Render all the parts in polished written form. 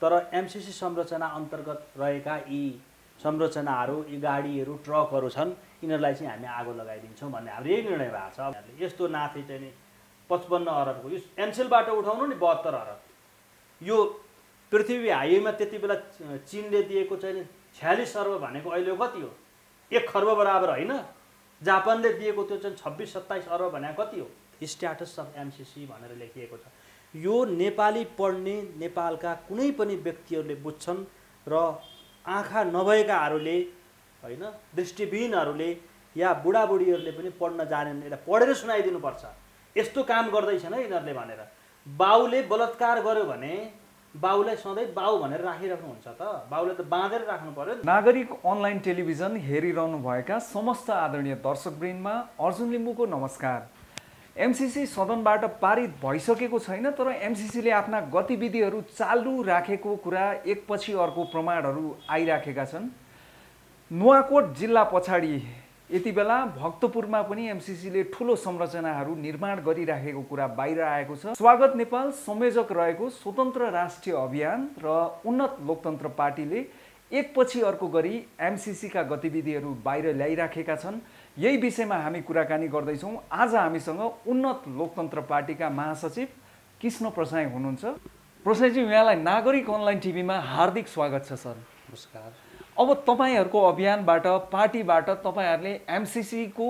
तर एमसीसी संरचना अन्तर्गत रहेका यी संरचनाहरू, यी गाडीहरू, ट्रकहरू छन्, यिनीहरूलाई चाहिँ हामी आगो लगाइदिन्छौँ भन्ने हाम्रो यही निर्णय भएको छ। यस्तो नाथे चाहिँ नि 55 अरबको यो एनसेलबाट उठाउनु नि 72 अरब, यो पृथ्वी हाइवेमा त्यति बेला चीनले दिएको चाहिँ 46 अर्ब भनेको अहिले कति हो? 1 खर्ब बराबर होइन? जापानले दिएको त्यो चाहिँ 26-27 अर्ब भनेको कति हो? स्ट्याटस अफ एमसीसी भनेर लेखिएको छ। यो नेपाली पढ्ने नेपालका कुनै पनि व्यक्तिहरूले बुझ्छन् र आँखा नभएकाहरूले होइन, दृष्टिविहीनहरूले या बुढाबुढीहरूले पनि पढ्न जानेन, यसलाई पढेर सुनाइदिनुपर्छ। यस्तो काम गर्दैछन् है यिनीहरूले भनेर। बाउले बलात्कार गर्यो भने बाउलाई सधैँ बाउ भनेर राखिराख्नुहुन्छ त? बाउले त बाँधेर राख्नु पर्यो नि। नागरिक अनलाइन टेलिभिजन हेरिरहनु भएका समस्त आदरणीय दर्शकवृन्दमा अर्जुन लिम्बूको नमस्कार। एमसीसी सदनबाट पारित भइसकेको छैन, तर एमसीसीले आफ्ना गतिविधिहरू चालु राखेको कुरा एकपछि अर्को प्रमाणहरू आइराखेका छन्। नुवाकोट जिल्ला पछाडि यति बेला भक्तपुरमा पनि एमसीसीले ठुलो संरचनाहरू निर्माण गरिराखेको कुरा बाहिर आएको छ। स्वागत नेपाल संयोजक रहेको स्वतन्त्र राष्ट्रिय अभियान र उन्नत लोकतन्त्र पार्टीले एकपछि अर्को गरी एमसीसीका गतिविधिहरू बाहिर ल्याइराखेका छन्। यही विषयमा हामी कुराकानी गर्दैछौँ। आज हामीसँग उन्नत लोकतन्त्र पार्टीका महासचिव कृष्ण प्रसाई हुनुहुन्छ। प्रसाईजी, यहाँलाई नागरिक अनलाइन टिभीमा हार्दिक स्वागत छ सर। नमस्कार। अब तपाईँहरूको अभियानबाट, पार्टीबाट तपाईँहरूले एमसीसीको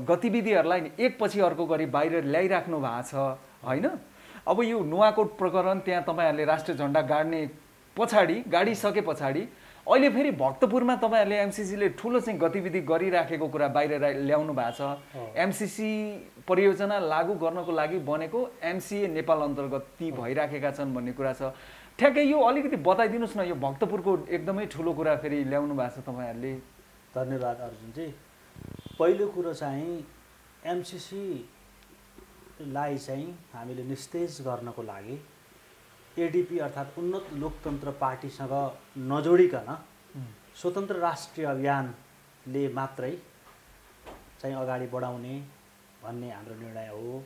गतिविधिहरूलाई एकपछि अर्को गरी बाहिर ल्याइराख्नु भएको छ होइन? अब यो नुवाकोट प्रकरण, त्यहाँ तपाईँहरूले राष्ट्रिय झन्डा गाडिसके पछाडि अहिले फेरि भक्तपुरमा तपाईँहरूले एमसीसीले ठुलो चाहिँ गतिविधि गरिराखेको कुरा बाहिर ल्याउनु भएको छ। एमसीसी परियोजना लागू गर्नको लागि बनेको एमसिए नेपाल अन्तर्गत ती भइराखेका छन् भन्ने कुरा छ। ठ्याक्कै यो अलिकति बताइदिनुहोस् न, यो भक्तपुरको एकदमै ठुलो कुरा फेरि ल्याउनु भएको छ तपाईँहरूले। धन्यवाद अर्जुनजी। पहिलो कुरो चाहिँ एमसीसीलाई चाहिँ हामीले निस्तेज गर्नको लागि एडीपी अर्थात् उन्नत लोकतन्त्र पार्टीसँग नजोडिकन स्वतन्त्र राष्ट्रिय अभियानले मात्रै चाहिँ अगाडि बढाउने भन्ने हाम्रो निर्णय हो।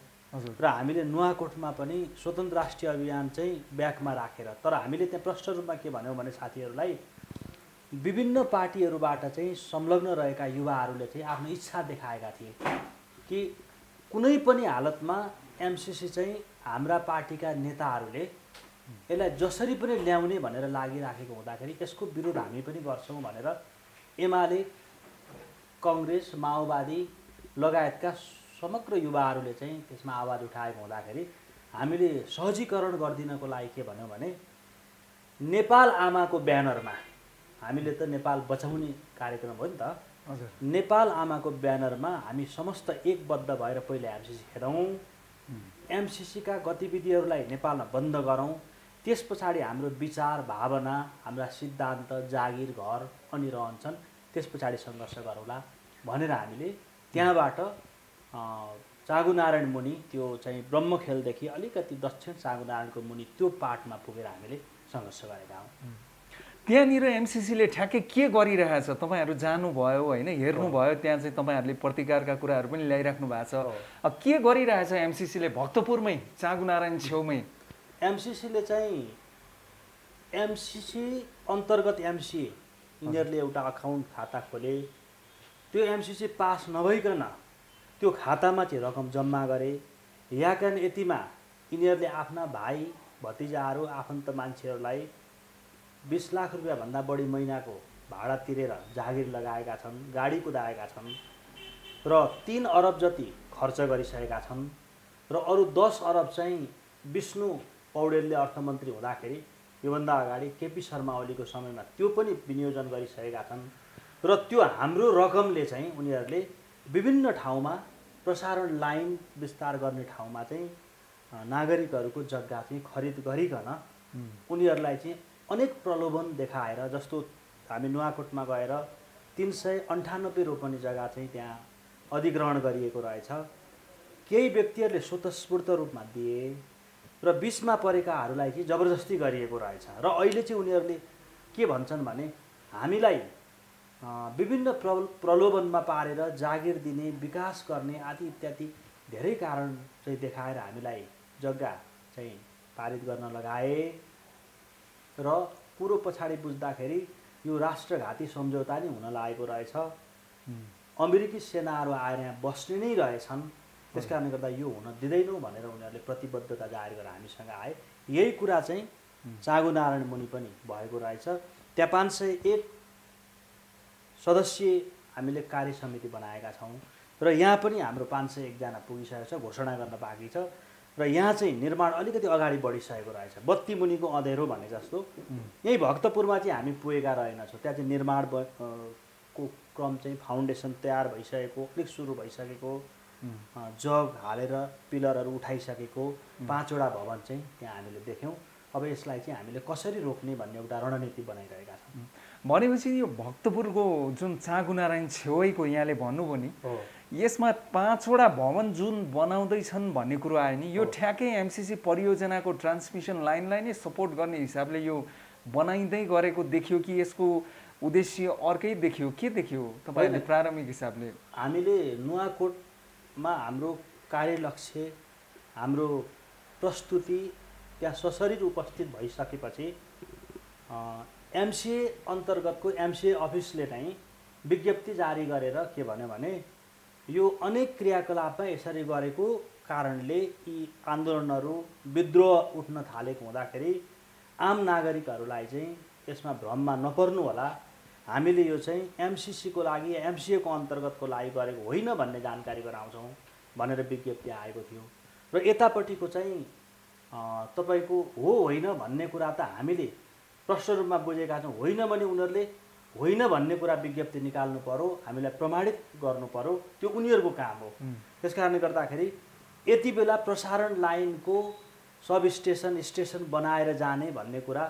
र हामीले नुवाकोटमा पनि स्वतन्त्र राष्ट्रिय अभियान चाहिँ ब्याकमा राखेर, तर हामीले त्यहाँ प्रष्ट रूपमा के भन्यौँ भने साथीहरूलाई, विभिन्न पार्टीहरूबाट चाहिँ संलग्न रहेका युवाहरूले चाहिँ आफ्नो इच्छा देखाएका थिए कि कुनै पनि हालतमा एमसीसी चाहिँ हाम्रा पार्टीका नेताहरूले यसलाई जसरी पनि ल्याउने भनेर लागिराखेको हुँदाखेरि यसको विरोध हामी पनि गर्छौँ भनेर एमाले, कङ्ग्रेस, माओवादी लगायतका समग्र युवाहरूले चाहिँ त्यसमा आवाज उठाएको हुँदाखेरि हामीले सहजीकरण गरिदिनको लागि के भन्यौँ भने नेपाल आमाको ब्यानरमा, हामीले त नेपाल बचाउने कार्यक्रम हो नि त, नेपाल आमाको ब्यानरमा हामी समस्त एकबद्ध भएर पहिला एमसीसी खेरौँ, एमसीसीका गतिविधिहरूलाई नेपालमा बन्द गरौँ, त्यस पछाडि हाम्रो विचार, भावना, हाम्रा सिद्धान्त, जागिर, घर अनि रहन्छन्, त्यस पछाडि सङ्घर्ष गरौँला भनेर हामीले त्यहाँबाट चाँगुनारायण मुनि, त्यो चाहिँ ब्रह्मखेलदेखि अलिकति दक्षिण चाँगुनारायणको मुनि त्यो पाटमा पुगेर हामीले सङ्घर्ष गरेका हौँ। त्यहाँनिर एमसीसीले ठ्याक्कै के गरिरहेछ तपाईँहरू जानुभयो होइन, हेर्नुभयो, त्यहाँ चाहिँ तपाईँहरूले प्रतिकारका कुराहरू पनि ल्याइराख्नु भएको छ। के गरिरहेछ एमसीसीले भक्तपुरमै, चाँगुनारायण छेउमै? एमसीसीले चाहिँ एमसीसी अन्तर्गत एमसिए यिनीहरूले एउटा अकाउन्ट खाता खोले, त्यो एमसीसी पास नभइकन त्यो खातामा चाहिँ रकम जम्मा गरे। याकन यतिमा यिनीहरूले आफ्ना भाइ भतिजाहरू, आफन्त मान्छेहरूलाई 20 लाख रुपियाँभन्दा बढी महिनाको भाडा तिरेर जागिर लगाएका छन्, गाडी कुदाएका छन् र 3 अरब जति खर्च गरिसकेका छन् र अरू 10 अरब चाहिँ विष्णु पौडेलले अर्थमन्त्री हुँदाखेरि योभन्दा अगाडि केपी शर्मा ओलीको समयमा त्यो पनि विनियोजन गरिसकेका छन् र त्यो हाम्रो रकमले चाहिँ उनीहरूले विभिन्न ठाउँमा प्रसारण लाइन विस्तार गर्ने ठाउँमा चाहिँ नागरिकहरूको जग्गा चाहिँ खरिद गरिकन उनीहरूलाई चाहिँ अनेक प्रलोभन देखाएर, जस्तो हामी नुवाकोटमा गएर 398 रोपनी जग्गा चाहिँ त्यहाँ अधिग्रहण गरिएको रहेछ। केही व्यक्तिहरूले स्वतस्फूर्त रूपमा दिए र 20मा परेकाहरूलाई चाहिँ जबरजस्ती गरिएको रहेछ। र अहिले चाहिँ उनीहरूले के भन्छन् भने हामीलाई विभिन्न प्रलोभनमा पारेर जागिर दिने, विकास गर्ने आदि इत्यादि धेरै कारण चाहिँ देखाएर हामीलाई जग्गा चाहिँ पारित गर्न लगाए र कुरो पछाडि बुझ्दाखेरि यो राष्ट्रघाती सम्झौता नै हुन लागेको रहेछ। अमेरिकी सेनाहरू आएर यहाँ बस्ने नै रहेछन्, त्यस कारणले गर्दा यो हुन दिँदैनौँ भनेर उनीहरूले प्रतिबद्धता जाहेर गरेर हामीसँग आए। यही कुरा चाहिँ चाँगु नारायण मुनि पनि भएको रहेछ। त्यहाँ 501 सदस्यीय हामीले कार्य समिति बनाएका छौँ र यहाँ पनि हाम्रो 501 जना पुगिसकेको छ, घोषणा गर्न बाँकी छ। र यहाँ चाहिँ निर्माण अलिकति अगाडि बढिसकेको रहेछ। बत्ती मुनिको अँधेरो भने जस्तो यही भक्तपुरमा चाहिँ हामी पुगेका रहेनछौँ। त्यहाँ चाहिँ निर्माण को क्रम चाहिँ फाउन्डेसन तयार भइसकेको, अलिक सुरु भइसकेको, जग हालेर पिलरहरू उठाइसकेको 5वटा भवन चाहिँ त्यहाँ हामीले देख्यौँ। अब यसलाई चाहिँ हामीले कसरी रोक्ने भन्ने एउटा रणनीति बनाइरहेका छौँ। भनेपछि यो भक्तपुरको जुन चाँगु नारायण छेउको यहाँले भन्नुभयो नि, यसमा 5वटा भवन जुन बनाउँदैछन् भन्ने कुरो आयो नि, यो ठ्याक्कै एमसिसी परियोजनाको ट्रान्समिसन लाइनलाई नै सपोर्ट गर्ने हिसाबले यो बनाइँदै गरेको देखियो कि यसको उद्देश्य अर्कै देखियो? के देखियो तपाईँले प्रारम्भिक हिसाबले? हामीले नुवाकोटमा हाम्रो कार्यलक्ष्य, हाम्रो प्रस्तुति त्यहाँ सशरीर उपस्थित भइसकेपछि एमसिए अन्तर्गतको एमसिए अफिसले नै विज्ञप्ति जारी गरेर के भन्यो भने यो अनेक क्रियाकलापमा यसरी गरेको कारणले यी आन्दोलनहरू विद्रोह उठ्न थालेको हुँदाखेरि आम नागरिकहरूलाई चाहिँ यसमा भ्रममा नपर्नु होला, हामीले यो चाहिँ एमसिसीको लागि एमसिएको अन्तर्गतको लागि गरेको होइन भन्ने जानकारी गराउँछौँ भनेर विज्ञप्ति आएको थियो। र यतापट्टिको चाहिँ तपाईँको हो होइन भन्ने कुरा त हामीले प्रष्ट रूपमा बुझेका छौँ। होइन भने उनीहरूले होइन भन्ने कुरा विज्ञप्ति निकाल्नु पर्यो, हामीलाई प्रमाणित गर्नु पर्यो, त्यो उनीहरूको काम हो। त्यस कारणले गर्दाखेरि यति बेला प्रसारण लाइनको सब स्टेसन बनाएर जाने भन्ने कुरा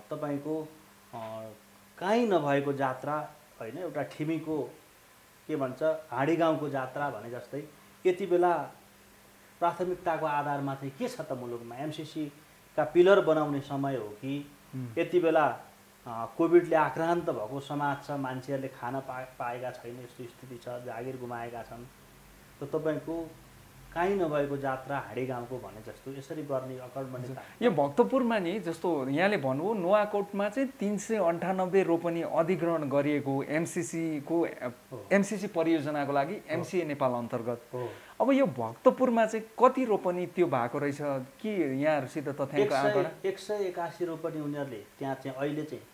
तपाईँको काहीँ नभएको जात्रा होइन, एउटा ठिमीको के भन्छ हाँडी गाउँको जात्रा भने जस्तै यति बेला प्राथमिकताको आधारमा चाहिँ के छ त मुलुकमा? एमसिसीका पिलर बनाउने समय हो कि यति बेला कोभिडले आक्रान्त भएको समाज छ, मान्छेहरूले खान पाएका छैन, यस्तो स्थिति छ, जागिर गुमाएका छन्। त तपाईँको काहीँ नभएको जात्रा हाँडी गाउँको भने जस्तो यसरी गर्ने अकर्मण्यता। यो भक्तपुरमा नि जस्तो यहाँले भन्नुभयो नुवाकोटमा चाहिँ 398 रोपनी अधिग्रहण गरिएको एमसिसी परियोजनाको लागि एमसिए नेपाल अन्तर्गत। अब यो भक्तपुरमा चाहिँ कति रोपनी त्यो भएको रहेछ कि यहाँहरूसित तथ्याङ्क आँकडा? 181 रोपनी उनीहरूले त्यहाँ चाहिँ अहिले चाहिँ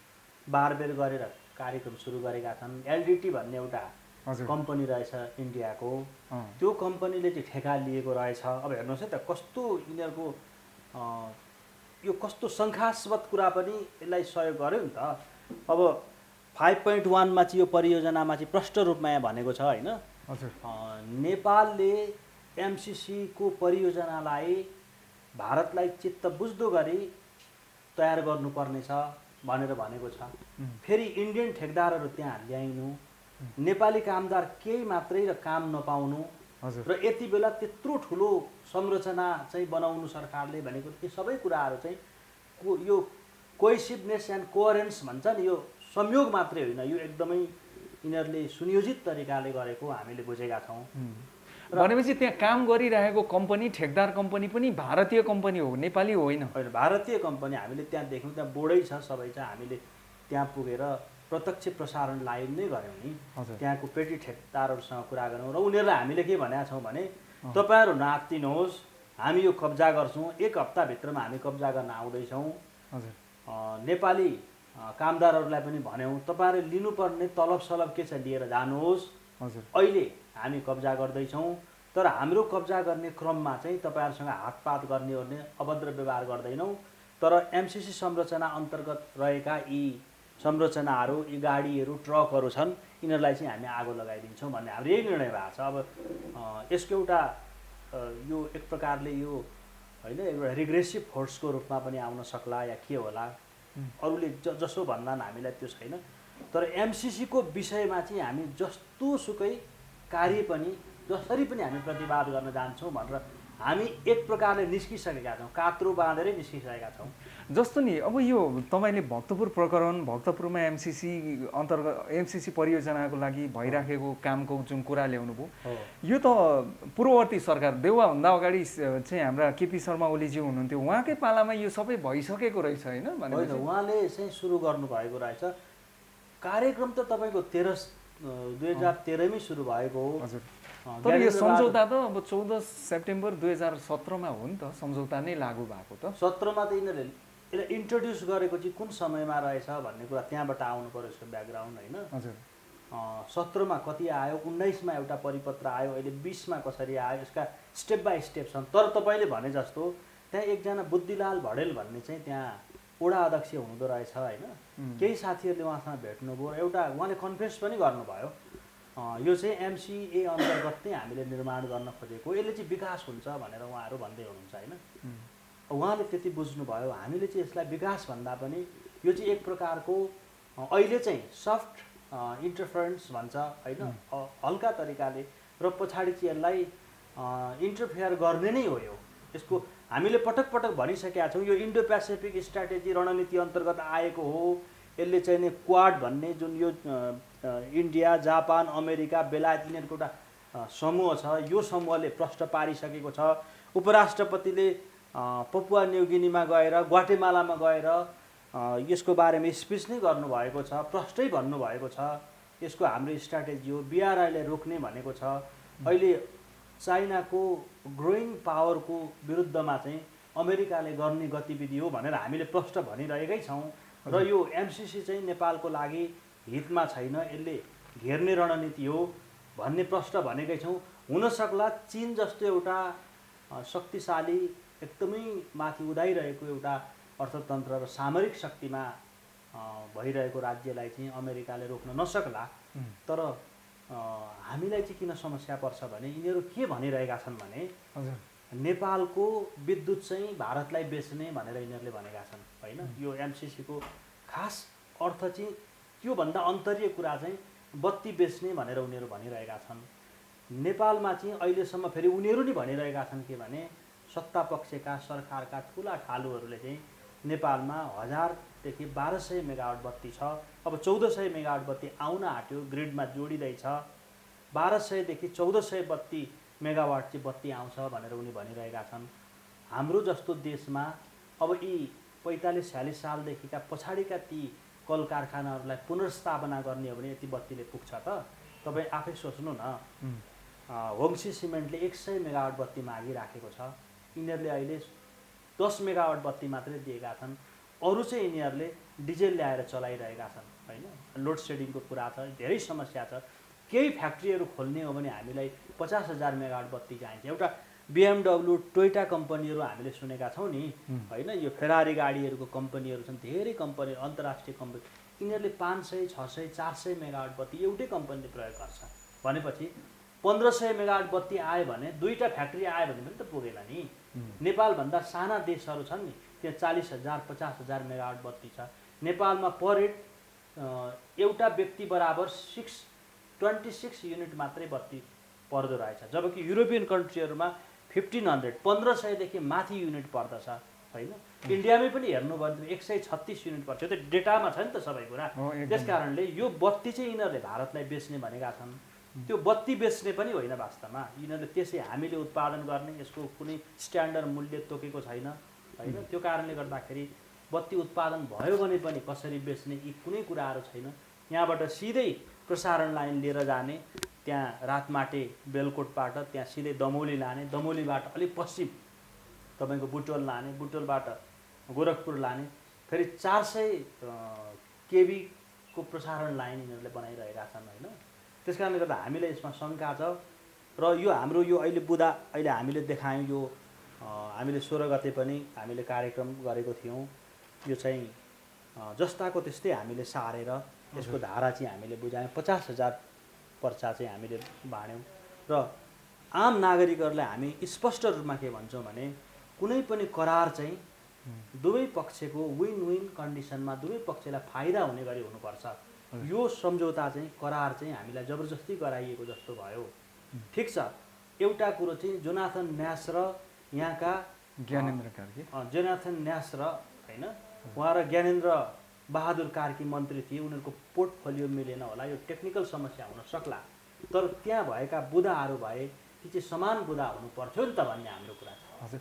बारबेर गरेर कार्यक्रम सुरु गरेका छन्। एलडिटी भन्ने एउटा कम्पनी रहेछ इन्डियाको, त्यो कम्पनीले चाहिँ ठेका लिएको रहेछ। अब हेर्नुहोस् है त कस्तो यिनीहरूको यो कस्तो शङ्कास्पद कुरा पनि यसलाई सहयोग गर्यो नि त। अब 5.1मा चाहिँ यो परियोजनामा चाहिँ प्रष्ट रूपमा यहाँ भनेको छ होइन, नेपालले एमसिसीको परियोजनालाई भारतलाई चित्त बुझ्दो गरी तयार गर्नुपर्नेछ भनेर भनेको छ। फेरि इन्डियन ठेकदारहरू त्यहाँ ल्याइनु, नेपाली कामदार केही मात्रै र काम नपाउनु र यति बेला त्यत्रो ठुलो संरचना चाहिँ बनाउनु सरकारले भनेको यी सबै कुराहरू चाहिँ यो कोहेसिभनेस एन्ड कोहेरेन्स भन्छ नि, यो संयोग मात्रै होइन, यो एकदमै यिनीहरूले सुनियोजित तरिकाले गरेको हामीले बुझेका छौँ। भनेपछि त्यहाँ काम गरिरहेको कम्पनी ठेकदार कम्पनी पनि भारतीय कम्पनी हो, नेपाली होइन? भारतीय कम्पनी हामीले त्यहाँ देख्यौँ, त्यहाँ बोर्डै छ सबै छ। हामीले त्यहाँ पुगेर प्रत्यक्ष प्रसारण लाइभ नै गऱ्यौँ नि, त्यहाँको पेटी ठेकदारहरूसँग कुरा गऱ्यौँ र उनीहरूलाई हामीले के भनेका छौँ भने तपाईँहरू नआत्तिनुहोस्, हामी यो कब्जा गर्छौँ, 1 हप्ताभित्रमा हामी कब्जा गर्न आउँदैछौँ। नेपाली कामदारहरूलाई पनि भन्यौँ तपाईँहरूले लिनुपर्ने तलब सलब के छ लिएर जानुहोस्, अहिले हामी कब्जा गर्दैछौँ, तर हाम्रो कब्जा गर्ने क्रममा चाहिँ तपाईँहरूसँग हातपात गर्ने ओर्ने अभद्र व्यवहार गर्दैनौँ, तर एमसिसी संरचना अन्तर्गत रहेका यी संरचनाहरू, यी गाडीहरू, ट्रकहरू छन्, यिनीहरूलाई चाहिँ हामी आगो लगाइदिन्छौँ भन्ने हाम्रो यही निर्णय भएको छ। अब यसको एउटा यो एक प्रकारले यो होइन एउटा रिग्रेसिभ फोर्सको रूपमा पनि आउन सक्ला या के होला, अरूले जसो भन्दा हामीलाई त्यो छैन। तर एमसिसीको विषयमा चाहिँ हामी जस्तो सुकै कार्य पनि जसरी पनि हामी प्रतिवाद गर्न जान्छौँ भनेर हामी एक प्रकारले निस्किसकेका छौँ, कात्रो बाँधेरै निस्किसकेका छौँ। जस्तो नि अब यो तपाईँले भक्तपुर प्रकरण, भक्तपुरमा एमसिसी परियोजनाको लागि भइराखेको कामको जुन कुरा ल्याउनुभयो, यो त पूर्ववर्ती सरकार देउवाभन्दा अगाडि चाहिँ हाम्रा केपी शर्मा ओलीज्यू हुनुहुन्थ्यो, उहाँकै पालामा यो सबै भइसकेको रहेछ होइन? होइन, उहाँले चाहिँ सुरु गर्नुभएको रहेछ कार्यक्रम त तपाईँको 2013मै सुरु भएको हो। हजुर, तर यो सम्झौता त अब 14 सेप्टेम्बर 2017मा हो नि त, सम्झौता नै लागू भएको त। 17मा त यिनीहरूले यसलाई इन्ट्रोड्युस गरेको चाहिँ कुन समयमा रहेछ भन्ने कुरा त्यहाँबाट आउनु पर्यो यसको ब्याकग्राउन्ड होइन। हजुर, 17मा कति आयो, 19मा एउटा परिपत्र आयो, अहिले 20मा कसरी आयो, यसका स्टेप बाई स्टेप छन्। तर तपाईँले भने जस्तो त्यहाँ एकजना बुद्धिलाल भडेल भन्ने चाहिँ त्यहाँ वडा अध्यक्ष हुनुहुँदो रहेछ होइन। केही साथीहरूले उहाँसँग भेट्नुभयो, एउटा उहाँले कन्फेस पनि गर्नुभयो यो चाहिँ एमसिए अन्तर्गत नै हामीले निर्माण गर्न खोजेको, यसले चाहिँ विकास हुन्छ भनेर उहाँहरू भन्दै हुनुहुन्छ होइन। उहाँले त्यति बुझ्नुभयो, हामीले चाहिँ यसलाई विकास भन्दा पनि यो चाहिँ एक प्रकारको अहिले चाहिँ सफ्ट इन्टरफेरेन्स भन्छ होइन, हल्का तरिकाले, र पछाडि चाहिँ यसलाई इन्टरफेयर गर्ने नै हो। यसको हामीले पटक पटक भनिसकेका छौँ, यो इन्डो पेसिफिक स्ट्राटेजी रणनीति अन्तर्गत आएको हो। यसले चाहिँ नि क्वाड भन्ने जुन यो इन्डिया, जापान, अमेरिका, बेलायत यिनीहरूको एउटा समूह छ, यो समूहले प्रश्न पारिसकेको छ। उपराष्ट्रपतिले पपुवा न्युगिनीमा गएर, ग्वाटेमालामा गएर यसको बारेमा स्पिच नै गर्नुभएको छ, प्रश्नै भन्नुभएको छ। यसको हाम्रो स्ट्राटेजी हो, बिआरआईलाई रोक्ने भनेको छ। अहिले चाइनाको ग्रोइङ पावरको विरुद्धमा चाहिँ अमेरिकाले गर्ने गतिविधि हो भनेर हामीले प्रश्न भनिरहेकै छौँ। र यो एमसिसी चाहिँ नेपालको लागि हितमा छैन, यसले घेर्ने रणनीति हो भन्ने प्रश्न भनेकै छौँ। हुनसक्ला चीन जस्तो एउटा शक्तिशाली, एकदमै माथि उदाइरहेको एउटा अर्थतन्त्र र सामरिक शक्तिमा भइरहेको राज्यलाई चाहिँ अमेरिकाले रोक्न नसक्ला। तर हामीलाई चाहिँ किन समस्या पर्छ भने यिनीहरू के भनिरहेका छन् भने नेपालको विद्युत चाहिँ भारतलाई बेच्ने भनेर यिनीहरूले भनेका छन् होइन। यो एमसिसीको खास अर्थ चाहिँ त्योभन्दा अन्तर्य कुरा चाहिँ बत्ती बेच्ने भनेर उनीहरू भनिरहेका छन्। नेपालमा चाहिँ अहिलेसम्म फेरि उनीहरू नै भनिरहेका छन् के भने सत्ता पक्षका सरकारका ठुला ठालुहरूले चाहिँ नेपालमा 1000 देखि 1200 मेगावाट बत्ती छ, अब 1400 मेगावाट बत्ती आउन आँट्यो, ग्रिडमा जोडिँदैछ, 1200 देखि 1400 मेगावाट चाहिँ बत्ती आउँछ भनेर उनी भनिरहेका छन्। हाम्रो जस्तो देशमा अब यी 45-46 सालदेखिका पछाडिका ती कल कारखानाहरूलाई पुनर्स्थापना गर्ने हो भने यति बत्तीले पुग्छ त? तपाईँ आफै सोच्नु न। होङ्सी सिमेन्टले 100 मेगावाट बत्ती मागिराखेको छ, यिनीहरूले अहिले 10 मेगावाट बत्ती मात्रै दिएका छन्। अरू चाहिँ यिनीहरूले डिजेल ल्याएर चलाइरहेका छन् होइन। लोड सेडिङको कुरा छ, धेरै समस्या छ। केही फ्याक्ट्रीहरू खोल्ने हो भने हामीलाई 50,000 मेगावाट बत्ती चाहिन्छ। एउटा BMW, टोयोटा कम्पनीहरू हामीले सुनेका छौँ नि होइन, यो फेरारी गाडीहरूको कम्पनीहरू छन्, धेरै कम्पनी, अन्तर्राष्ट्रिय कम्पनी, यिनीहरूले 500, 600, 400 मेगावाट बत्ती एउटै कम्पनीले प्रयोग गर्छ भनेपछि 1500 मेगावाट बत्ती आयो भने, दुईवटा फ्याक्ट्री आयो भने पनि त पुगेन नि। नेपालभन्दा साना देशहरू छन् नि, त्यहाँ 40,000, 50,000 मेगावाट बत्ती छ। नेपालमा पर हेड एउटा व्यक्ति बराबर 26 युनिट मात्रै बत्ती पर्दो रहेछ, जबकि युरोपियन कन्ट्रीहरूमा 1500 देखि माथि युनिट पर्दछ होइन। इन्डियामै पनि हेर्नुभयो भने 136 युनिट पर्छ। त्यो डेटामा छ नि त सबै कुरा। त्यस कारणले यो बत्ती चाहिँ यिनीहरूले भारतलाई बेच्ने भनेका छन्। त्यो बत्ती बेच्ने पनि होइन वास्तवमा, यिनीहरूले त्यसै हामीले उत्पादन गर्ने, यसको कुनै स्ट्यान्डर्ड मूल्य तोकेको छैन होइन। त्यो कारणले गर्दाखेरि बत्ती उत्पादन भयो भने पनि कसरी बेच्ने यी कुनै कुराहरू छैन। यहाँबाट सिधै प्रसारण लाइन लिएर जाने, त्यहाँ रातमाटे बेलकोटबाट त्यहाँ सिधै दमौली लाने, दमौलीबाट अलिक पश्चिम तपाईँको बुटोल लाने, बुटोलबाट गोरखपुर लाने, फेरि 400 केबीको प्रसारण लाइन यिनीहरूले बनाइरहेका छन् होइन। त्यस कारणले गर्दा हामीलाई यसमा शङ्का छ। र यो हाम्रो यो अहिले अहिले हामीले देखायौँ, यो हामीले 16 गते पनि हामीले कार्यक्रम गरेको थियौँ। यो चाहिँ जस्ताको त्यस्तै हामीले सारेर यसको धारा चाहिँ हामीले बुझायौँ। 50,000 पर्चा चाहिँ हामीले बाँड्यौँ र आम नागरिकहरूलाई हामी स्पष्ट रूपमा के भन्छौँ भने कुनै पनि करार चाहिँ दुवै पक्षको विन विन कन्डिसनमा दुवै पक्षलाई फाइदा हुने गरी हुनुपर्छ। यो सम्झौता चाहिँ करार चाहिँ हामीलाई जबरजस्ती गराइएको जस्तो भयो। ठिक छ, एउटा कुरो चाहिँ जोनाथन न्यास र यहाँका ज्ञानेन्द्र कार्की जोनाथन न्यास र होइन उहाँ र ज्ञानेन्द्र बहादुर कार्की मन्त्री थिए, उनीहरूको पोर्टफोलियो मिलेन होला, यो टेक्निकल समस्या हुन सक्ला, तर त्यहाँ भएका बुदाहरू भए ती चाहिँ समान बुदा हुनु पर्थ्यो नि त भन्ने हाम्रो कुरा छ। हजुर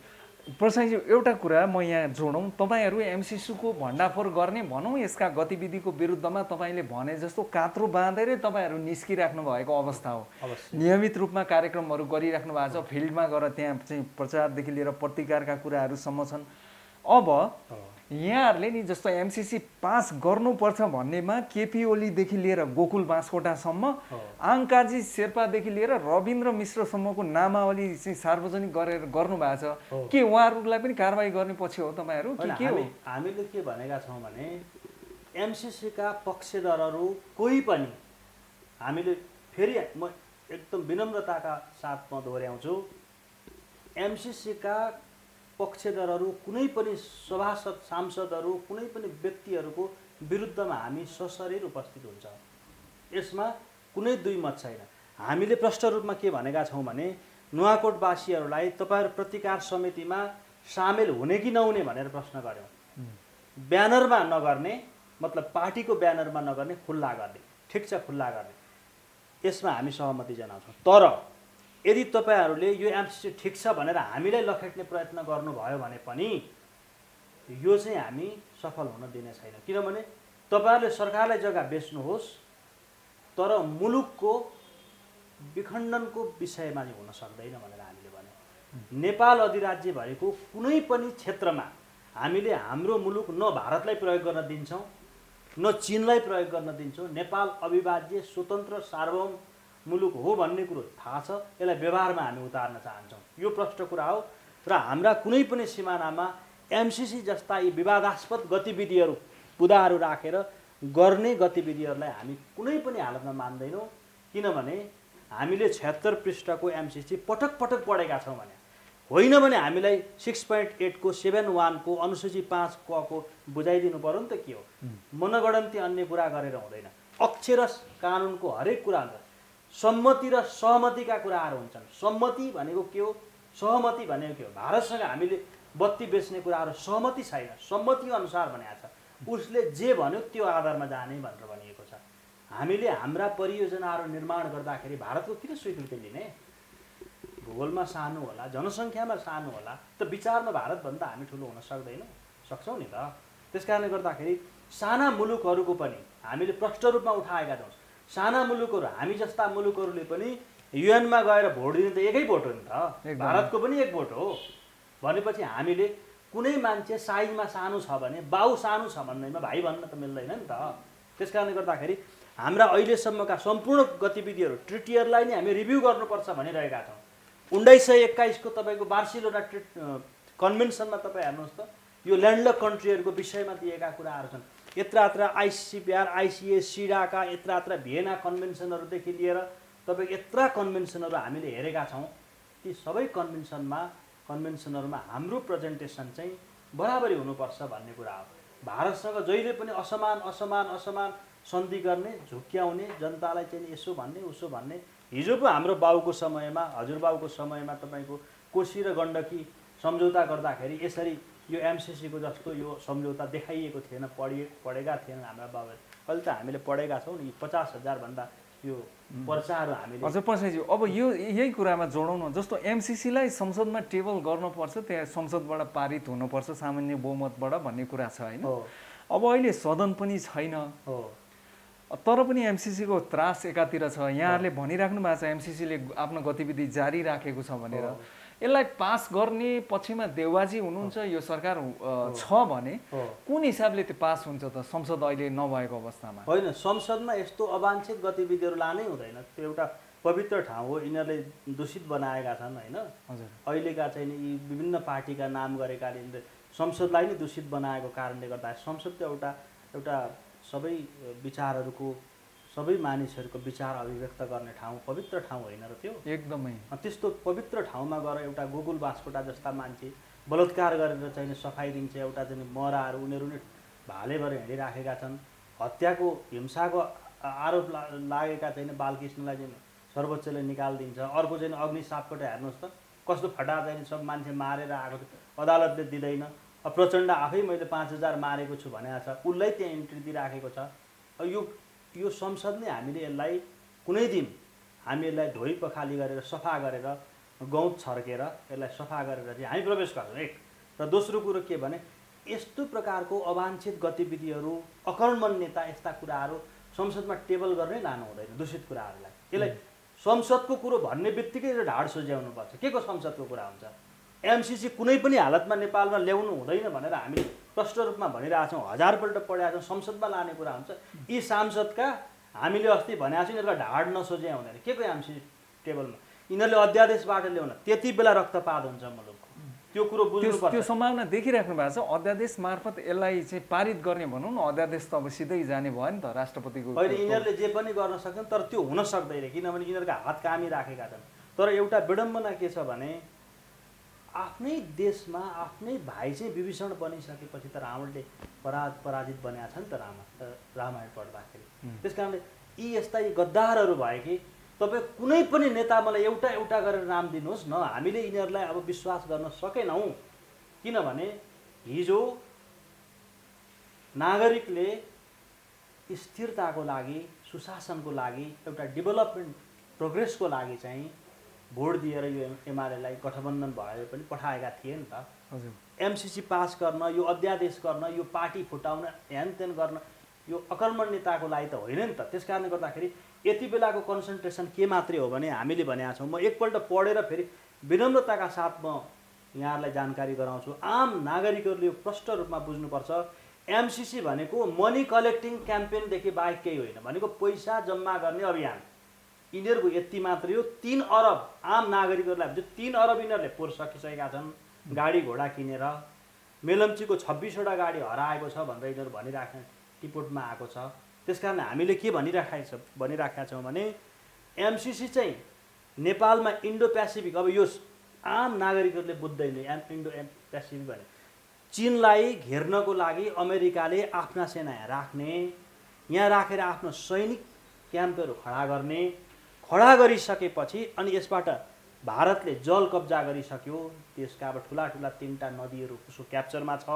प्रसाईजी एउटा कुरा म यहाँ जोडौँ, तपाईँहरू एमसिसीको भण्डाफोर गर्ने भनौँ यसका गतिविधिको विरुद्धमा तपाईँले भने जस्तो कात्रो बाँधेरै तपाईँहरू निस्किराख्नु भएको अवस्था हो। नियमित रूपमा कार्यक्रमहरू गरिराख्नु भएको छ, फिल्डमा गएर त्यहाँ चाहिँ प्रचारदेखि लिएर प्रतिकारका कुराहरूसम्म छन्। अब यहाँहरूले नि जस्तो एमसिसी पास गर्नुपर्छ भन्नेमा केपी ओलीदेखि लिएर गोकुल बाँसकोटासम्म, आङकाजी शेर्पादेखि लिएर रविन्द्र मिश्रसम्मको नामावली चाहिँ सार्वजनिक गरेर गर्नुभएको छ। के उहाँहरूलाई पनि कारवाही गर्ने पछि हो तपाईँहरू कि के हो? हामीले के भनेका छौँ भने एमसिसीका पक्षधरहरू कोही पनि, हामीले फेरि म एकदम विनम्रताका साथ म दोहोऱ्याउँछु, एमसिसीका पक्षधरहरू कुनै पनि सभासद सांसदहरू कुनै पनि व्यक्तिहरूको विरुद्धमा हामी सशरीर उपस्थित हुन्छ। यसमा कुनै दुई मत छैन। हामीले प्रष्ट रूपमा के भनेका छौँ भने नुवाकोटवासीहरूलाई तपाईँहरू प्रतिकार समितिमा सामेल हुने कि नहुने भनेर प्रश्न गऱ्यौँ। ब्यानरमा नगर्ने मतलब पार्टीको ब्यानरमा नगर्ने, खुल्ला गर्ने, ठिक छ खुल्ला गर्ने, यसमा हामी सहमति जनाउँछौँ। तर यदि तपाईँहरूले यो एमसिसी ठिक छ भनेर हामीलाई लखेट्ने प्रयत्न गर्नुभयो भने पनि यो चाहिँ हामी सफल हुन दिने छैन। किनभने तपाईँहरूले सरकारलाई जग्गा बेच्नुहोस् तर मुलुकको विखण्डनको विषयमा चाहिँ हुन सक्दैन भनेर हामीले भन्यौँ। नेपाल अधिराज्यभरिको कुनै पनि क्षेत्रमा हामीले हाम्रो मुलुक न भारतलाई प्रयोग गर्न दिन्छौँ न चीनलाई प्रयोग गर्न दिन्छौँ। नेपाल अविभाज्य स्वतन्त्र सार्वभौम मुलुक हो भन्ने कुरो थाहा छ, यसलाई व्यवहारमा हामी उतार्न चाहन्छौँ। यो प्रष्ट कुरा हो र हाम्रा कुनै पनि सिमानामा एमसिसी जस्ता यी विवादास्पद गतिविधिहरू बुदाहरू राखेर गर्ने गतिविधिहरूलाई हामी कुनै पनि हालतमा मान्दैनौँ। किनभने हामीले 76 पृष्ठको एमसिसी पटक पटक पढेका छौँ भने होइन भने हामीलाई 6.8 को 7(1) को अनुसूची 5 को बुझाइदिनु पर्यो नि त। के हो मनगणन्ती अन्य कुरा गरेर हुँदैन। अक्षर कानुनको हरेक कुरा हुन्छ। सम्मति र सहमतिका कुराहरू हुन्छन्। सम्मति भनेको के हो, सहमति भनेको के हो? भारतसँग हामीले बत्ती बेच्ने कुराहरू सहमति छैन, सम्मति अनुसार भनेको छ। उसले जे भन्यो त्यो आधारमा जाने भनेर भनिएको छ। हामीले हाम्रा परियोजनाहरू निर्माण गर्दाखेरि भारतको किन स्वीकृति लिने? भूगोलमा सानो होला, जनसङ्ख्यामा सानो होला, त विचारमा भारतभन्दा हामी ठुलो हुन सक्दैनौँ? सक्छौँ नि त। त्यस कारणले गर्दाखेरि साना मुलुकहरूको पनि हामीले प्रष्ट रूपमा उठाएका छौँ। साना मुलुकहरू, हामी जस्ता मुलुकहरूले पनि युएनमा गएर भोट दिने त एकै भोट हो नि त, भारतको पनि एक भोट हो। भनेपछि हामीले कुनै मान्छे साइजमा सानो छ भने बाउ सानो छ भन्दैमा भाइ भन्न त मिल्दैन नि त। त्यस कारणले गर्दाखेरि हाम्रा अहिलेसम्मका सम्पूर्ण गतिविधिहरू ट्रिटियरलाई नै हामी रिभ्यू गर्नुपर्छ भनिरहेका छौँ। 1921 को तपाईँको बार्सिलोना कन्भेन्सनमा तपाईँ हेर्नुहोस् त, यो ल्यान्डलक कन्ट्रीहरूको विषयमा दिएका कुराहरू छन्। यत्र आइसिपिआर, आइसिए, सिडाका, यत्र भिएना कन्भेन्सनहरूदेखि लिएर तपाईँको यत्र कन्भेन्सनहरू हामीले हेरेका छौँ। ती सबै कन्भेन्सनहरूमा हाम्रो प्रेजेन्टेसन चाहिँ बराबरी हुनुपर्छ भन्ने कुरा हो। भारतसँग जहिले पनि असमान सन्धि गर्ने, झुक्क्याउने, जनतालाई चाहिँ यसो भन्ने उसो भन्ने। हिजो पो हाम्रो बाउको समयमा, हजुरबाउको समयमा तपाईँको कोशी र गण्डकी सम्झौता गर्दाखेरि यसरी यो एमसिसीको जस्तो यो सम्झौता देखाइएको थिएन, पढेका थिएनन् हाम्रा बाबुहरूले। अहिले त हामीले पढेका छौँ नि। 50,000 भन्दा यो पर्चाहरू हामीले। हजुर प्रसाईजी, अब यो यही कुरामा जोडौँ न। जस्तो एमसिसीलाई संसदमा टेबल गर्नुपर्छ, त्यहाँ संसदबाट पारित हुनुपर्छ सामान्य बहुमतबाट भन्ने कुरा छ होइन? अब अहिले सदन पनि छैन, तर पनि एमसिसीको त्रास एकातिर छ। यहाँहरूले भनिराख्नु भएको छ एमसिसीले आफ्नो गतिविधि जारी राखेको छ भनेर। यसलाई पास गर्ने पक्षमा देउबाजी हुनुहुन्छ, यो सरकार छ भने कुन हिसाबले त्यो पास हुन्छ त संसद अहिले नभएको अवस्थामा? होइन, संसदमा यस्तो अवांछित गतिविधिहरू लानै हुँदैन। त्यो एउटा पवित्र ठाउँ हो, यिनीहरूले दूषित बनाएका छन् होइन। अहिलेका चाहिँ यी विभिन्न पार्टीका नाम गरेकाले संसदलाई नै दूषित बनाएको कारणले गर्दा संसद त एउटा सबै विचारहरूको, सबै मानिसहरूको विचार अभिव्यक्त गर्ने ठाउँ, पवित्र ठाउँ होइन र त्यो एकदमै। त्यस्तो पवित्र ठाउँमा गएर एउटा गोकुल बाँसकोटा जस्ता मान्छे बलात्कार गरेर चाहिँ सफाइदिन्छ, एउटा चाहिँ मराहरू उनीहरू नै भाले भएर हिँडिराखेका छन्। हत्याको, हिंसाको आरोप लागेका चाहिँ बालकृष्णलाई चाहिँ सर्वोच्चले निकालिदिन्छ। अर्को चाहिँ अग्नि सापकोटा हेर्नुहोस् त, कस्तो फटा चाहिँ सब मान्छे मारेर आएको थियो, अदालतले दिँदैन। अब प्रचण्ड आफै मैले 5000 मारेको छु भनेको छ, उसलाई त्यहाँ इन्ट्री दिइराखेको छ। यो संसद नै हामीले यसलाई कुनै दिन हामी यसलाई धोइ पखाली गरेर सफा गरेर गौत छर्केर यसलाई सफा गरेर चाहिँ हामी प्रवेश गर्छौँ, एक। र दोस्रो कुरो के भने यस्तो प्रकारको अवाञ्छित गतिविधिहरू, अकर्मण्यता, यस्ता कुराहरू संसदमा टेबल गर्नै लानु हुँदैन, दूषित कुराहरूलाई। यसलाई संसदको कुरो भन्ने बित्तिकै ढाड सुझ्याउनुपर्छ। के को संसदको कुरा हुन्छ? एमसिसी कुनै पनि हालतमा नेपालमा ल्याउनु हुँदैन भनेर हामीले प्रष्ट रूपमा भनिरहेछौँ, 1000पल्ट पढेका छौँ। संसदमा लाने कुरा हुन्छ। यी सांसदका हामीले अस्ति भनेको छौँ यिनीहरूलाई ढाड नसोझ्या हुँदैन। के को एमसिसी टेबलमा यिनीहरूले अध्यादेशबाट ल्याउन, त्यति बेला रक्तपात हुन्छ मुलुकको। त्यो कुरो बुझ्नुपर्छ। त्यो सम्भावना देखिराख्नु भएको छ। अध्यादेश मार्फत यसलाई चाहिँ पारित गर्ने भनौँ न, अध्यादेश त अब सिधै जाने भयो नि त राष्ट्रपतिको। अहिले यिनीहरूले जे पनि गर्न सक्छन्, तर त्यो हुन सक्दैन, किनभने यिनीहरूका हात कामी राखेका छन्। तर एउटा विडम्बना के छ भने आफ्नै देशमा आफ्नै भाइ चाहिँ विभीषण बनिसकेपछि त रावणले पराजित बनेका छ नि त रामायण पढ्दाखेरि। त्यस कारणले यी यस्ता गद्दारहरू भए कि तपाईँ कुनै पनि नेता मलाई एउटा एउटा गरेर नाम दिनुहोस् न, हामीले यिनीहरूलाई अब विश्वास गर्न सकेनौँ। किनभने हिजो नागरिकले स्थिरताको लागि, सुशासनको लागि, एउटा डेभलपमेन्ट प्रोग्रेसको लागि चाहिँ भोट दिएर यो एमालेलाई गठबन्धन भएर पनि पठाएका थिए नि त। हजुर, एमसिसी पास गर्न, यो अध्यादेश गर्न, यो पार्टी फुटाउन, ह्यानत्यान गर्न, यो अकर्मण्यताको लागि त होइन नि त। त्यस कारणले गर्दाखेरि यति बेलाको कन्सन्ट्रेसन के मात्रै हो भने हामीले भनेका छौँ, म एकपल्ट पढेर फेरि विनम्रताका साथ म यहाँहरूलाई जानकारी गराउँछु। आम नागरिकहरूले यो प्रष्ट रूपमा बुझ्नुपर्छ। एमसिसी भनेको मनी कलेक्टिङ क्याम्पेनदेखि बाहेक केही होइन, भनेको पैसा जम्मा गर्ने अभियान। यिनीहरूको यति मात्रै हो, 3 अरब आम नागरिकहरूलाई जो 3 अरब यिनीहरूले पोर सकिसकेका छन् गाडी घोडा किनेर। मेलम्चीको 26वटा गाडी हराएको छ भनेर यिनीहरू भनिराख्ने रिपोर्टमा आएको छ। त्यस कारण हामीले के भनिराखेका छौँ भने एमसिसी चाहिँ नेपालमा इन्डो पेसिफिक, अब यो आम नागरिकहरूले बुझ्दैन इन्डो पेसिफिक भने चीनलाई घेर्नको लागि अमेरिकाले आफ्ना सेना राख्ने, यहाँ राखेर आफ्नो सैनिक क्याम्पहरू खडा गर्ने, खडा गरिसकेपछि अनि यसबाट भारतले जल कब्जा गरिसक्यो। त्यसका अब ठुला 3टा नदीहरू उसको क्याप्चरमा छ।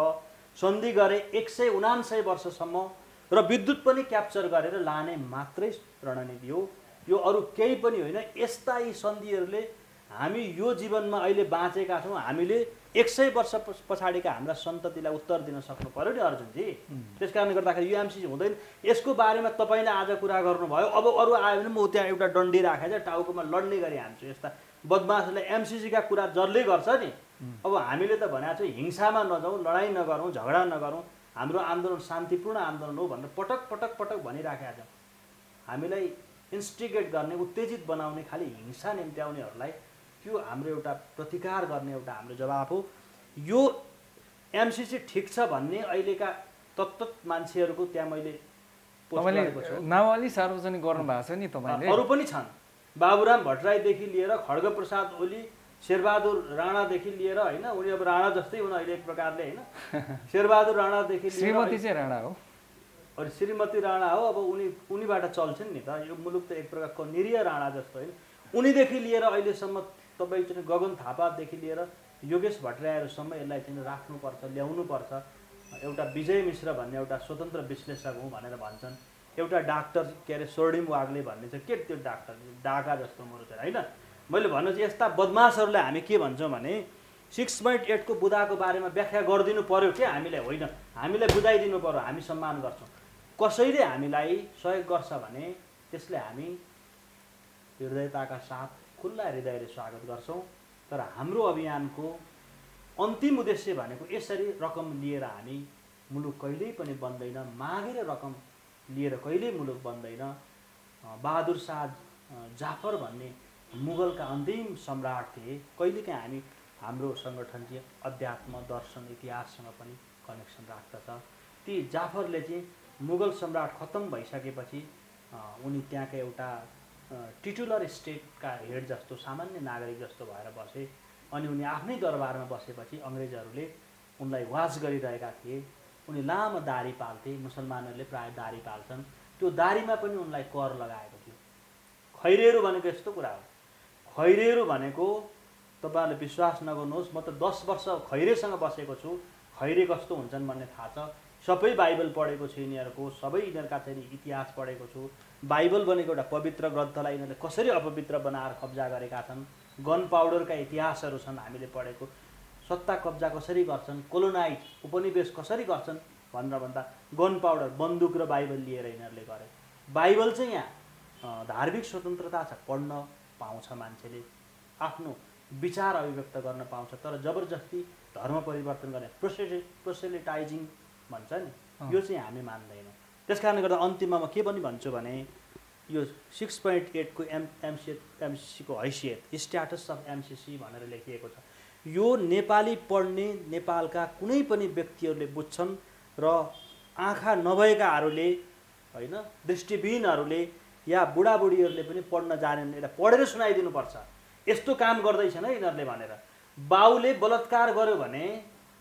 सन्धि गरे 179 वर्षसम्म र विद्युत पनि क्याप्चर गरेर लाने मात्रै रणनीति हो यो, अरू केही पनि होइन। यस्ता यी सन्धिहरूले हामी यो जीवनमा अहिले बाँचेका छौँ, हामीले 100 वर्ष पछाडिका हाम्रा सन्ततिलाई उत्तर दिन सक्नु पर्यो नि अर्जुनजी। त्यस कारणले गर्दाखेरि यो एमसिसी हुँदैन। यसको बारेमा तपाईँले आज कुरा गर्नुभयो, अब अरू आयो भने म त्यहाँ एउटा डन्डी राखेर टाउकोमा लड्ने गरी हान्छु। यस्ता बदमासहरूलाई एमसिसीका कुरा जसले गर्छ नि, अब हामीले त भनेको छौँ हिंसामा नजाउँ, लडाइँ नगरौँ, झगडा नगरौँ, हाम्रो आन्दोलन शान्तिपूर्ण आन्दोलन हो भनेर पटक पटक पटक भनिराखेका छौँ। हामीलाई इन्स्टिगेट गर्ने, उत्तेजित बनाउने, खालि हिंसा निम्त्याउनेहरूलाई त्यो हाम्रो एउटा प्रतिकार गर्ने एउटा हाम्रो जवाब हो। यो एमसिसी ठिक छ भन्ने अहिलेका तत्त मान्छेहरूको त्यहाँ मैले नाम अलि सार्वजनिक गर्नुभएको छ नि तपाईँले। अरू पनि छन्, बाबुराम भट्टराईदेखि लिएर खड्गप्रसाद ओली, शेरबहादुर राणादेखि लिएर होइन, उनी अब राणा जस्तै हुन् अहिले एक प्रकारले होइन, शेरबहादुर राणादेखि लिएर श्रीमती चाहिँ राणा हो, अनि श्रीमती राणा हो। अब उनीबाट चल्छन् नि त, यो मुलुक त एक प्रकारको निरीह राणा जस्तो होइन। उनीदेखि लिएर अहिलेसम्म तपाईँ चाहिँ गगन थापादेखि लिएर योगेश भट्टराईहरूसम्म यसलाई चाहिँ राख्नुपर्छ, ल्याउनुपर्छ। एउटा विजय मिश्र भन्ने एउटा स्वतन्त्र विश्लेषक हुँ भनेर भन्छन्, एउटा डाक्टर के अरे स्वर्णिम वाग्ले भन्ने चाहिँ के त्यो डाक्टर डाका जस्तो मुरुच होइन। मैले भन्नु चाहिँ यस्ता बदमासहरूलाई हामी के भन्छौँ भने 6.8 को बुदाको बारेमा व्याख्या गरिदिनु पर्यो क्या हामीले, होइन हामीलाई बुझाइदिनु पर्यो। हामी सम्मान गर्छौँ, कसैले हामीलाई सहयोग गर्छ भने त्यसले हामी हृदयताका साथ खुल्ला हृदयले स्वागत गर्छौँ। तर हाम्रो अभियानको अन्तिम उद्देश्य भनेको यसरी रकम लिएर हामी मुलुक कहिल्यै पनि बन्दैन, मागेर रकम लिएर कहिल्यै मुलुक बन्दैन। बहादुर शाह जाफर भन्ने मुगलका अन्तिम सम्राट थिए। कहिलेकाहीँ हामी हाम्रो सङ्गठन चाहिँ अध्यात्म, दर्शन, इतिहाससँग पनि कनेक्सन राख्दछ। ती जाफरले चाहिँ मुगल सम्राट खत्तम भइसकेपछि उनी त्यहाँका एउटा टिटुलर स्टेटका हेड जस्तो, सामान्य नागरिक जस्तो भएर बसे। अनि उनी आफ्नै दरबारमा बसेपछि अङ्ग्रेजहरूले उनलाई वाच गरिरहेका थिए। उनी लामो दारी पाल्थे, मुसलमानहरूले प्राय दारी पाल्छन्, त्यो दारीमा पनि उनलाई कर लगाएको थियो। खैरेहरू भनेको यस्तो कुरा हो, खैरेहरू भनेको तपाईँहरूले विश्वास नगर्नुहोस्, म त 10 वर्ष खैरेसँग बसेको छु, खैरे कस्तो हुन्छन् भन्ने थाहा छ। सबै बाइबल पढेको छु यिनीहरूको, सबै यिनीहरूका चाहिँ इतिहास पढेको छु। बाइबल भनेको एउटा पवित्र ग्रन्थलाई यिनीहरूले कसरी अपवित्र बनाएर कब्जा गरेका छन्, गन पाउडरका इतिहासहरू छन् हामीले पढेको। सत्ता कब्जा कसरी गर्छन्, कोलोनाइट उपनिवेश कसरी गर्छन् भनेर भन्दा गन पाउडर, बन्दुक र बाइबल लिएर यिनीहरूले गरे। बाइबल चाहिँ यहाँ धार्मिक स्वतन्त्रता छ, पढ्न पाउँछ, मान्छेले आफ्नो विचार अभिव्यक्त गर्न पाउँछ। तर जबरजस्ती धर्म परिवर्तन गर्ने प्रोसेलिटाइजिङ भन्छ नि, यो चाहिँ हामी मान्दैनौँ। त्यस कारणले गर्दा अन्तिममा म के पनि भन्छु भने यो 6.8 को एमसिसीको हैसियत, स्ट्याटस अफ एमसिसी भनेर लेखिएको छ। यो नेपाली पढ्ने नेपालका कुनै पनि व्यक्तिहरूले बुझ्छन् र आँखा नभएकाहरूले होइन, दृष्टिविहीनहरूले या बुढाबुढीहरूले पनि पढ्न जानेन। यसलाई पढेर सुनाइदिनुपर्छ, यस्तो काम गर्दैछन् है यिनीहरूले भनेर। बाउले बलात्कार गर्यो भने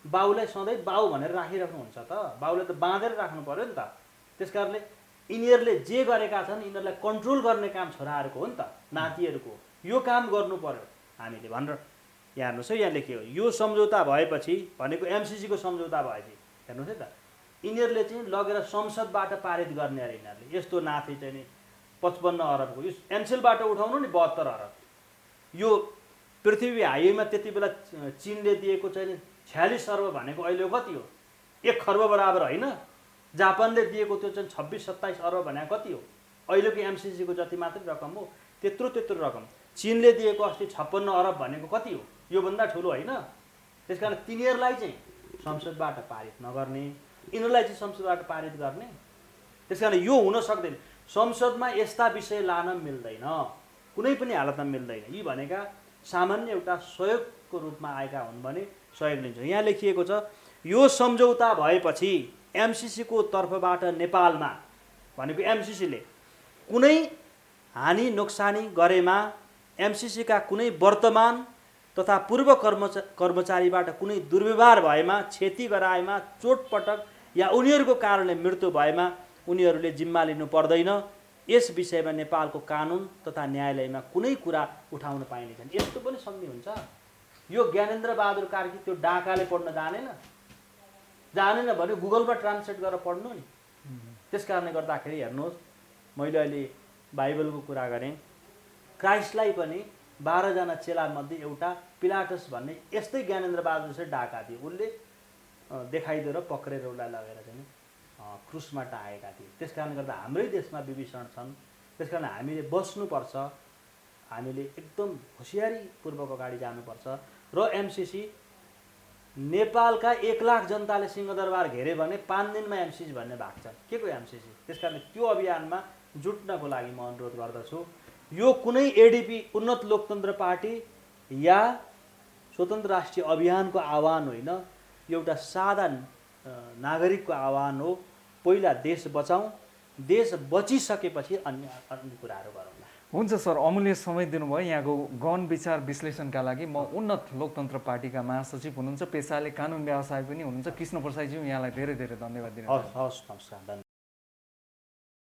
बाउलाई सधैँ बाउ भनेर राखिराख्नुहुन्छ त, बाउले त बाँधेर राख्नु पर्यो नि त। त्यस कारणले यिनीहरूले जे गरेका छन् यिनीहरूलाई कन्ट्रोल गर्ने काम छोराहरूको हो नि त, नातिहरूको। यो काम गर्नु पर्यो हामीले भनेर यहाँ हेर्नुहोस् है, यहाँ लेखियो यो सम्झौता भएपछि भनेको एमसिसीको सम्झौता भएपछि हेर्नुहोस् है त, यिनीहरूले चाहिँ लगेर संसदबाट पारित गर्ने अरे यिनीहरूले। यस्तो नाथे चाहिँ नि 55 अरबको, यो एनसेलबाट उठाउनु नि 72 अरब। यो पृथ्वी हाइवेमा त्यति बेला चिनले दिएको चाहिँ 46 अर्ब भनेको अहिले कति हो? 1 खर्ब बराबर होइन। जापानले दिएको त्यो चाहिँ 26-27 अर्ब भनेको कति हो? अहिलेको एमसिसीको जति मात्रै रकम हो, त्यत्रो रकम। चिनले दिएको अस्ति 56 अरब भनेको कति हो? योभन्दा ठुलो होइन। त्यस कारण तिनीहरूलाई चाहिँ संसदबाट पारित नगर्ने, यिनीहरूलाई चाहिँ संसदबाट पारित गर्ने। त्यस कारण यो हुन सक्दैन। संसदमा यस्ता विषय लान मिल्दैन, कुनै पनि हालतमा मिल्दैन। यी भनेका सामान्य एउटा सहयोगको रूपमा आएका हुन् भने सहयोग लिन्छ। यहाँ लेखिएको छ यो सम्झौता भएपछि एमसिसीको तर्फबाट नेपालमा भनेको एमसिसीले कुनै हानि नोक्सानी गरेमा एमसिसीका कुनै वर्तमान तथा पूर्व कर्मचारीबाट कुनै दुर्व्यवहार भएमा, क्षति गराएमा, चोटपटक या उनीहरूको कारणले मृत्यु भएमा उनीहरूले जिम्मा लिनु पर्दैन। यस विषयमा नेपालको कानुन तथा न्यायालयमा कुनै कुरा उठाउन पाइने छैन। यस्तो पनि सम्झि हुन्छ? यो ज्ञानेन्द्र बहादुर कार्की त्यो डाकाले पढ्न जानेन भने गुगलमा ट्रान्सलेट गरेर पढ्नु नि। त्यस कारणले गर्दाखेरि हेर्नुहोस्, मैले अहिले बाइबलको कुरा गरेँ, क्राइस्टलाई पनि 12 जना चेलामध्ये एउटा पिलाटस भन्ने यस्तै ज्ञानेन्द्र बहादुर चाहिँ डाका दिए। उसले देखाइदिएर पक्रेर उसलाई लगेर चाहिँ क्रुसमा टाँगेका थिए। त्यस कारणले गर्दा हाम्रै देशमा विभीषण छन्। त्यस कारण हामीले बस्नुपर्छ, हामीले एकदम होसियारीपूर्वक अगाडि जानुपर्छ। र एमसिसी नेपालका 1 लाख जनताले सिंहदरबार घेरे भने 5 दिनमा एमसिसी भन्ने भाग्छ। के को एमसिसी? त्यस कारण त्यो अभियानमा जुट्नको लागि म अनुरोध गर्दछु। यो कुनै एडिपी उन्नत लोकतन्त्र पार्टी या स्वतन्त्र राष्ट्रिय अभियानको आह्वान होइन, यो एउटा सादा नागरिकको आह्वान हो। पहिला देश बचाउँ, देश बचिसकेपछि अन्य कुराहरू गरौँ। हुन्छ सर, अमूल्य समय दिनुभयो। यहाँको गहन विचार विश्लेषणका लागि म उन्नत लोकतन्त्र पार्टीका महासचिव हुनुहुन्छ, पेसाले कानुन व्यवसाय पनि हुनुहुन्छ कृष्ण प्रसाईज्यू, यहाँलाई धेरै धेरै धन्यवाद दिनु। हस्, नमस्कार।